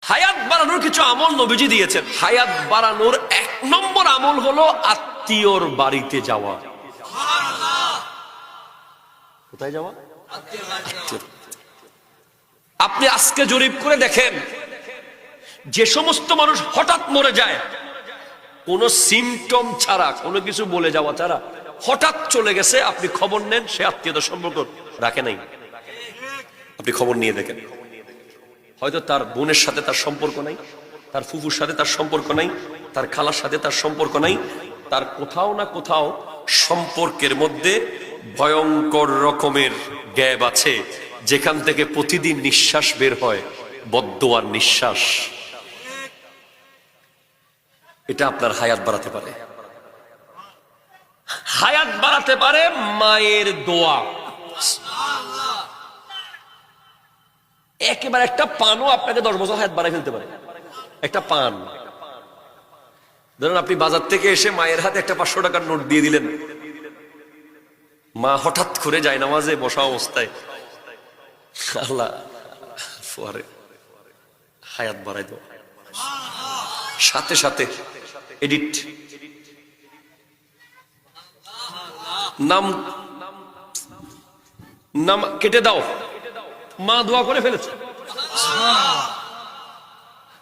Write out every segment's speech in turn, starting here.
হায়াত বাড়ানোর কিছু আমল নবীজি দিয়েছেন। হায়াত বাড়ানোর 1 নম্বর আমল হলো আত্মীয়র বাড়িতে যাওয়া। কোথায় যাওয়া? আপনি আজকে জরিপ করে দেখেন, যে সমস্ত মানুষ হঠাৎ মরে যায়, কোন সিমটম ছাড়া, কোনো কিছু বলে যাওয়া ছাড়া হঠাৎ চলে গেছে, আপনি খবর নেন, সে আত্মীয়তার সম্পর্ক রাখে নাই। আপনি খবর নিয়ে দেখেন, হয়তো তার বোনের সাথে তার সম্পর্ক নাই, তার ফুফুর সাথে তার সম্পর্ক নাই, তার খালার সাথে তার সম্পর্ক নাই, তার কোথাও না কোথাও সম্পর্কের মধ্যে ভয়ঙ্কর রকমের গ্যাপ আছে, যেখান থেকে প্রতিদিন নিঃশ্বাস বের হয় বদদোয়ার নিঃশ্বাস। এটা আপনার হায়াত বাড়াতে পারে। হায়াত বাড়াতে পারে মায়ের দোয়া। একেবারে একটা পানও আপনাকে 10 বছর হায়াত বাড়াই ফেলতে পারে। একটা পান, ধরুন আপনি বাজার থেকে এসে মায়ের হাতে একটা 500 টাকার নোট দিয়ে দিলেন, মা হঠাৎ করে যায় নামাজে বসা অবস্থায়, আল্লাহ পরে হায়াত বাড়াই দাও, সাথে সাথে এডিট, নাম নাম কেটে দাও, মা দোয়া করে ফেলেছে।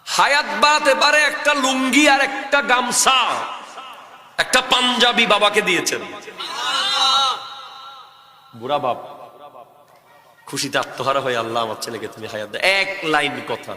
হায়াত বাড়াতে পারে একটা লুঙ্গি আর একটা গামছা, একটা পাঞ্জাবি বাবাকে দিয়েছেন। বুড়া বাপ খুশিতে আত্মহারা হয়ে, আল্লাহ আমার ছেলেকে তুমি হায়াত দাও, 1 লাইন কথা।